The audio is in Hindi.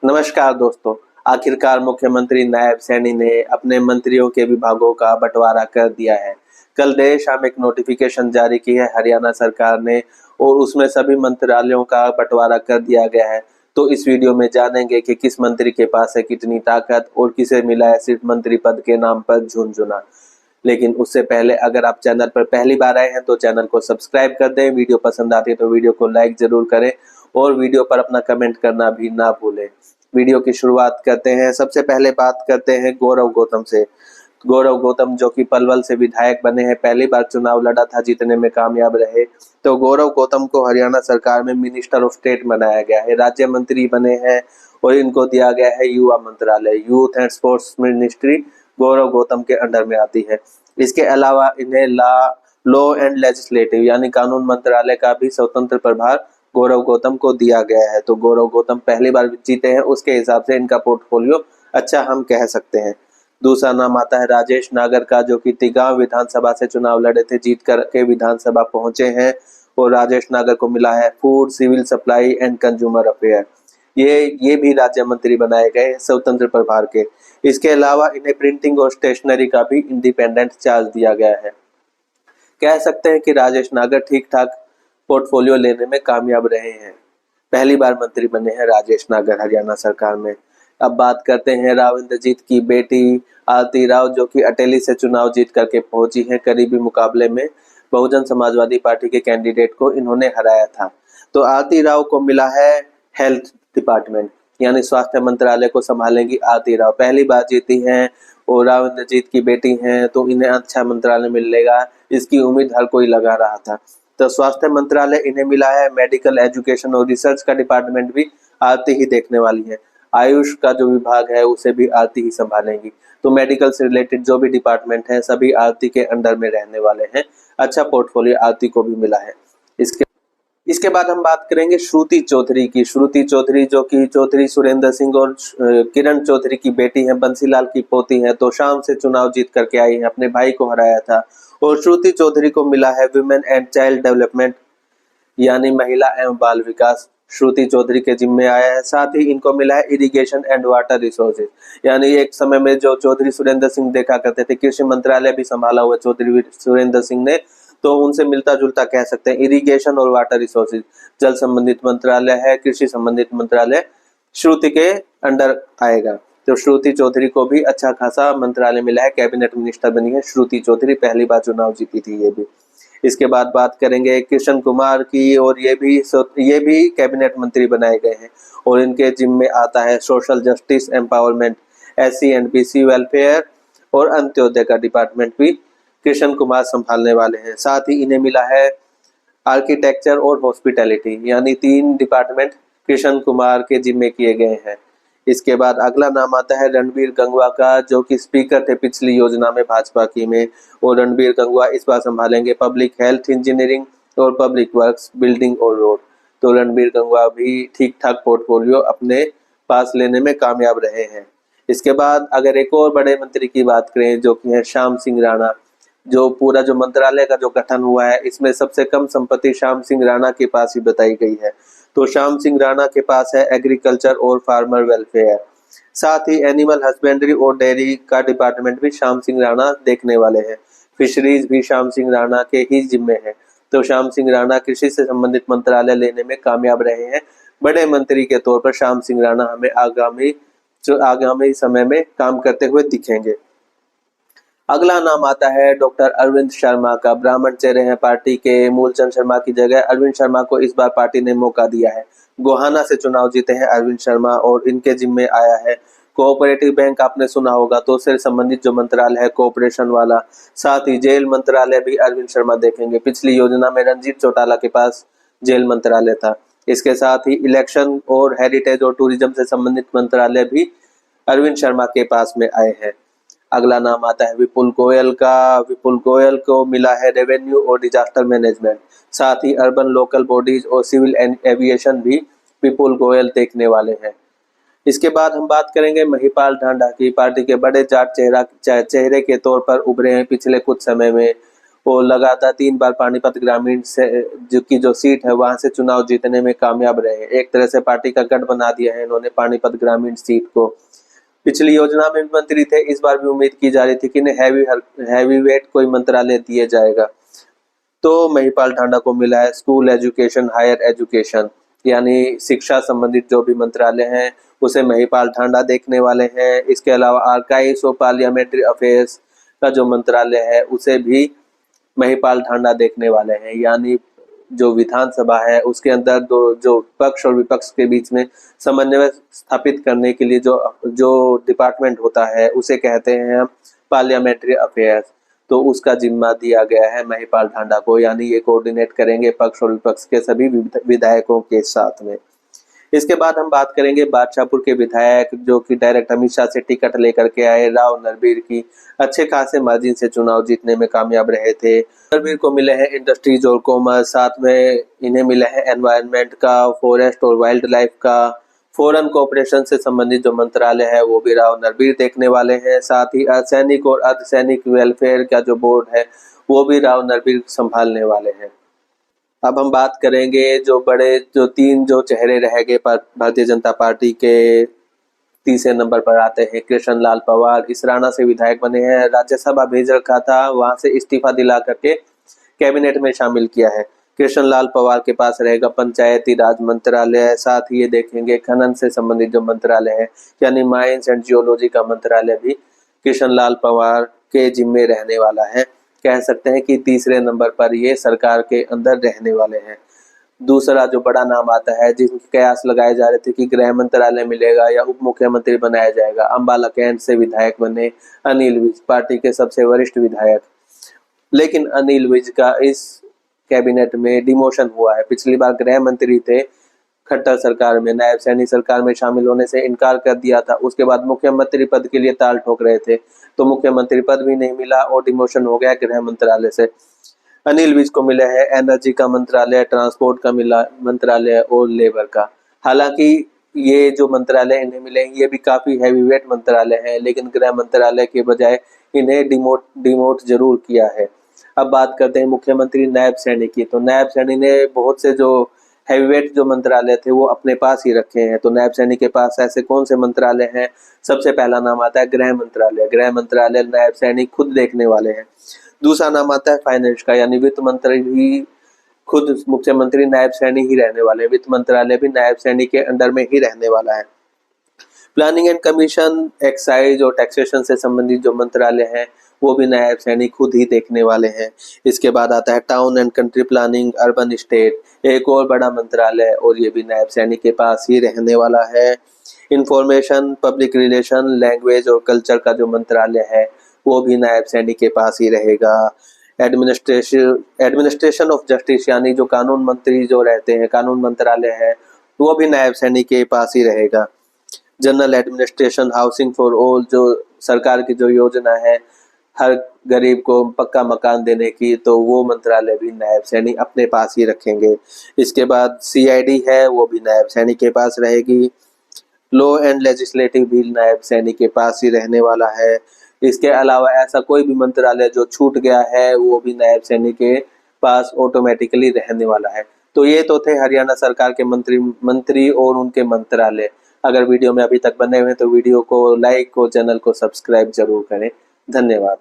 नमस्कार दोस्तों। आखिरकार मुख्यमंत्री नायब सैनी ने अपने मंत्रियों के विभागों का बंटवारा कर दिया है। कल देर शाम एक नोटिफिकेशन जारी की है हरियाणा सरकार ने और उसमें सभी मंत्रालयों का बंटवारा कर दिया गया है। तो इस वीडियो में जानेंगे कि किस मंत्री के पास है कितनी ताकत और किसे मिला है सिर्फ मंत्री पद के नाम पर झुनझुना। लेकिन उससे पहले अगर आप चैनल पर पहली बार आए हैं तो चैनल को सब्सक्राइब कर दें। वीडियो पसंद आती है तो वीडियो को लाइक जरूर करें और वीडियो पर अपना कमेंट करना भी ना भूलें। वीडियो की शुरुआत करते हैं। सबसे पहले बात करते हैं गौरव गौतम से। गौरव गौतम जो कि पलवल से विधायक बने हैं, पहली बार चुनाव लड़ा था, जीतने में कामयाब रहे। तो गौरव गौतम को हरियाणा सरकार में मिनिस्टर ऑफ स्टेट बनाया गया है, राज्य मंत्री बने हैं और इनको दिया गया है युवा मंत्रालय, यूथ एंड स्पोर्ट्स मिनिस्ट्री गौरव गौतम के अंडर में आती है। इसके अलावा इन्हें लॉ एंड लेजिस्लेटिव यानी कानून मंत्रालय का भी स्वतंत्र प्रभार गौरव गौतम को दिया गया है। तो गौरव गौतम पहली बार जीते हैं, उसके हिसाब से इनका पोर्टफोलियो अच्छा हम कह सकते हैं। दूसरा नाम आता है राजेश नागर का, जो कि तिगांव विधानसभा से चुनाव लड़े थे, जीत कर के विधानसभा पहुंचे हैं और राजेश नागर को मिला है food, civil supply and consumer affair. ये भी राज्य मंत्री बनाए गए स्वतंत्र प्रभार के। इसके अलावा इन्हें प्रिंटिंग और स्टेशनरी का भी इंडिपेंडेंट चार्ज दिया गया है। कह सकते हैं कि राजेश नागर ठीक ठाक पोर्टफोलियो लेने में कामयाब रहे हैं। पहली बार मंत्री बने हैं राजेश नागर हरियाणा सरकार में। अब बात करते हैं राव इंद्रजीत की बेटी आरती राव, जो कि अटेली से चुनाव जीत करके पहुंची हैं। करीबी मुकाबले में बहुजन समाजवादी पार्टी के कैंडिडेट को इन्होंने हराया था। तो आरती राव को मिला है हेल्थ डिपार्टमेंट यानी स्वास्थ्य मंत्रालय को संभालेंगी आरती राव। पहली बार जीती हैं और राव इंद्रजीत की बेटी हैं, तो इन्हें अच्छा मंत्रालय मिलेगा, इसकी उम्मीद हर कोई लगा रहा था। तो स्वास्थ्य मंत्रालय इन्हें मिला है। मेडिकल एजुकेशन और रिसर्च का डिपार्टमेंट भी आरती ही देखने वाली है। आयुष का जो विभाग है उसे भी आरती ही संभालेंगी। तो मेडिकल से रिलेटेड जो भी डिपार्टमेंट है सभी आरती के अंडर में रहने वाले हैं। अच्छा पोर्टफोलियो आरती को भी मिला है। इसके बाद हम बात करेंगे श्रुति चौधरी की। श्रुति चौधरी जो कि चौधरी सुरेंद्र सिंह और किरण चौधरी की बेटी हैं, बंसीलाल की पोती हैं। तो शाम से चुनाव जीत करके आई हैं, अपने भाई को हराया था। और श्रुति चौधरी को मिला है विमेन एंड चाइल्ड डेवलपमेंट यानी महिला एवं बाल विकास, श्रुति चौधरी के जिम्मे आया है। साथ ही इनको मिला है इरिगेशन एंड वाटर रिसोर्सेज यानी एक समय में जो चौधरी सुरेंद्र सिंह देखा करते थे, कृषि मंत्रालय भी संभाला हुआ चौधरी सुरेंद्र सिंह ने, तो उनसे मिलता जुलता कह सकते हैं। इरिगेशन और वाटर रिसोर्सेज जल संबंधित मंत्रालय है, कृषि संबंधित मंत्रालय श्रुति के अंडर आएगा। तो श्रुति चौधरी को भी अच्छा खासा मंत्रालय मिला है, कैबिनेट मिनिस्टर बनी है श्रुति चौधरी, पहली बार चुनाव जीती थी ये भी। इसके बाद बात करेंगे कृष्ण कुमार की, और ये भी कैबिनेट मंत्री बनाए गए हैं और इनके जिम्मे आता है social justice empowerment, SC and BC welfare और अंत्योदय का डिपार्टमेंट भी कृष्ण कुमार संभालने वाले हैं। साथ ही इन्हें मिला है आर्किटेक्चर और हॉस्पिटैलिटी यानी 3 डिपार्टमेंट कृष्ण कुमार के जिम्मे किए गए हैं। इसके बाद अगला नाम आता है रणबीर गंगवा का, जो कि स्पीकर थे पिछली योजना में भाजपा की में, और रणबीर गंगवा इस बार संभालेंगे पब्लिक हेल्थ इंजीनियरिंग और पब्लिक वर्क्स, बिल्डिंग और रोड। तो रणबीर गंगवा भी ठीक ठाक पोर्टफोलियो अपने पास लेने में कामयाब रहे हैं। इसके बाद अगर एक और बड़े मंत्री की बात करें जो कि है श्याम सिंह राणा, जो पूरा जो मंत्रालय का जो गठन हुआ है इसमें सबसे कम संपत्ति श्याम सिंह राणा के पास ही बताई गई है। तो श्याम सिंह राणा के पास है एग्रीकल्चर और फार्मर वेलफेयर। साथ ही एनिमल हस्बेंड्री और डेयरी का डिपार्टमेंट भी श्याम सिंह राणा देखने वाले हैं। फिशरीज भी श्याम सिंह राणा के ही जिम्मे है। तो श्याम सिंह राणा कृषि से संबंधित मंत्रालय लेने में कामयाब रहे हैं। बड़े मंत्री के तौर पर श्याम सिंह राणा हमें आगामी समय में काम करते हुए दिखेंगे। अगला नाम आता है डॉक्टर अरविंद शर्मा का। ब्राह्मण चेहरे हैं पार्टी के, मूलचंद शर्मा की जगह अरविंद शर्मा को इस बार पार्टी ने मौका दिया है। गोहाना से चुनाव जीते हैं अरविंद शर्मा और इनके जिम्मे आया है कोऑपरेटिव बैंक, आपने सुना होगा, तो उससे संबंधित जो मंत्रालय है कोऑपरेशन वाला। साथ ही जेल मंत्रालय भी अरविंद शर्मा देखेंगे। पिछली योजना में रंजीत चौटाला के पास जेल मंत्रालय था। इसके साथ ही इलेक्शन और हेरिटेज और टूरिज्म से संबंधित मंत्रालय भी अरविंद शर्मा के पास में आए हैं। अगला नाम आता है विपुल गोयल का। विपुल गोयल को मिला है रेवेन्यू और डिजास्टर मैनेजमेंट। साथ ही अर्बन लोकल बॉडीज और सिविल एविएशन भी विपुल गोयल देखने वाले हैं। इसके बाद हम बात करेंगे महिपाल ढांडा की। पार्टी के बड़े जाट चेहरे के तौर पर उभरे हैं पिछले कुछ समय में और लगातार 3 बार पानीपत ग्रामीण से जो सीट है वहां से चुनाव जीतने में कामयाब रहे। एक तरह से पार्टी का गढ़ बना दिया है इन्होंने पानीपत ग्रामीण सीट को। पिछली योजना में भी मंत्री थे, इस बार भी उम्मीद की जा रही थी कि इन्हें हैवी वेट कोई मंत्रालय दिया जाएगा। तो महिपाल ठांडा को मिला है स्कूल एजुकेशन, हायर एजुकेशन, यानी शिक्षा संबंधित जो भी मंत्रालय हैं उसे महिपाल ठांडा देखने वाले हैं। इसके अलावा आर्काइव्स और पार्लियामेंट्री अफेयर्स का जो मंत्रालय है उसे भी महिपाल ठांडा देखने वाले हैं। यानी जो विधानसभा है उसके अंदर जो पक्ष और विपक्ष के बीच में समन्वय स्थापित करने के लिए जो डिपार्टमेंट होता है उसे कहते हैं पार्लियामेंट्री अफेयर्स। तो उसका जिम्मा दिया गया है महिपाल ठांडा को, यानी ये कोऑर्डिनेट करेंगे पक्ष और विपक्ष के सभी विधायकों के साथ में। इसके बाद हम बात करेंगे बादशाहपुर के विधायक जो कि डायरेक्ट अमित शाह से टिकट लेकर के आए, राव नरबीर की अच्छे खासे मार्जिन से चुनाव जीतने में कामयाब रहे थे। नरबीर को मिले हैं इंडस्ट्रीज और कॉमर्स, साथ में इन्हें मिला है एनवायरनमेंट का, फॉरेस्ट और वाइल्ड लाइफ का, फॉरेन कोऑपरेशन से संबंधित जो मंत्रालय है वो भी राव नरबीर देखने वाले हैं। साथ ही असैनिक और अर्धसैनिक वेलफेयर का जो बोर्ड है वो भी राव नरबीर संभालने वाले हैं। अब हम बात करेंगे जो तीन चेहरे रह गए भारतीय जनता पार्टी के। तीसरे नंबर पर आते हैं कृष्ण लाल पंवार, इसराना से विधायक बने हैं, राज्यसभा भेज रखा था, वहां से इस्तीफा दिला करके कैबिनेट में शामिल किया है। कृष्ण लाल पंवार के पास रहेगा पंचायती राज मंत्रालय, साथ ही ये देखेंगे खनन से संबंधित जो मंत्रालय है यानी माइंस एंड जियोलॉजी का मंत्रालय भी कृष्ण लाल पंवार के जिम्मे रहने वाला है। कह सकते हैं कि तीसरे नंबर पर ये सरकार के अंदर रहने वाले हैं। दूसरा जो बड़ा नाम आता है जिनके कयास लगाए जा रहे थे कि गृह मंत्रालय मिलेगा या उप मुख्यमंत्री बनाया जाएगा, अंबाला कैंट से विधायक बने अनिल विज, पार्टी के सबसे वरिष्ठ विधायक। लेकिन अनिल विज का इस कैबिनेट में डिमोशन हुआ है। पिछली बार गृह मंत्री थे खट्टर सरकार में, नायब सैनी सरकार में शामिल होने से इनकार कर दिया था। उसके बाद मुख्यमंत्री पद के लिए ताल ठोक रहे थे, तो मुख्यमंत्री पद भी नहीं मिला और डिमोशन हो गया गृह मंत्रालय से। अनिल विज को मिला है एनर्जी का मंत्रालय, ट्रांसपोर्ट का मिला मंत्रालय और लेबर का। हालांकि ये जो मंत्रालय इन्हें मिले ये भी काफी हैवीवेट मंत्रालय है, लेकिन गृह मंत्रालय के बजाय इन्हें डिमोट जरूर किया है। अब बात करते हैं मुख्यमंत्री नायब सैनी की। तो नायब सैनी ने बहुत से जो हैवीवेट जो मंत्रालय थे वो अपने पास ही रखे हैं। तो नायब सैनी के पास ऐसे कौन से मंत्रालय हैं? सबसे पहला नाम आता है गृह मंत्रालय। गृह मंत्रालय नायब सैनी खुद देखने वाले हैं। दूसरा नाम आता है फाइनेंस का, यानी वित्त मंत्री भी खुद मुख्यमंत्री नायब सैनी ही रहने वाले हैं। वित्त मंत्रालय भी नायब सैनी के अंडर में ही रहने वाला है। प्लानिंग एंड कमीशन, एक्साइज और टैक्सेशन से संबंधित जो मंत्रालय है वो भी नायब सैनी खुद ही देखने वाले हैं। इसके बाद आता है town and country planning, urban state, एक और बड़ा मंत्रालय और ये भी नायब सैनी के पास ही रहने वाला है। इंफॉर्मेशन, पब्लिक रिलेशन, लैंग्वेज और कल्चर का जो मंत्रालय है वो भी नायब सैनी के पास ही रहेगा। एडमिनिस्ट्रेशन ऑफ जस्टिस, यानी जो कानून मंत्री जो रहते हैं, कानून मंत्रालय है, वो भी नायब सैनी के पास ही रहेगा। General administration, housing for all, जो सरकार की जो योजना है हर गरीब को पक्का मकान देने की, तो वो मंत्रालय भी नायब सैनी अपने पास ही रखेंगे। इसके बाद CID है, वो भी नायब सैनी के पास रहेगी। लॉ एंड लेजिस्लेटिव भी नायब सैनी के पास ही रहने वाला है। इसके अलावा ऐसा कोई भी मंत्रालय जो छूट गया है वो भी नायब सैनी के पास ऑटोमेटिकली रहने वाला है। तो ये तो थे हरियाणा सरकार के मंत्री और उनके मंत्रालय। अगर वीडियो में अभी तक बने हुए हैं तो वीडियो को लाइक और चैनल को सब्सक्राइब जरूर करें। धन्यवाद।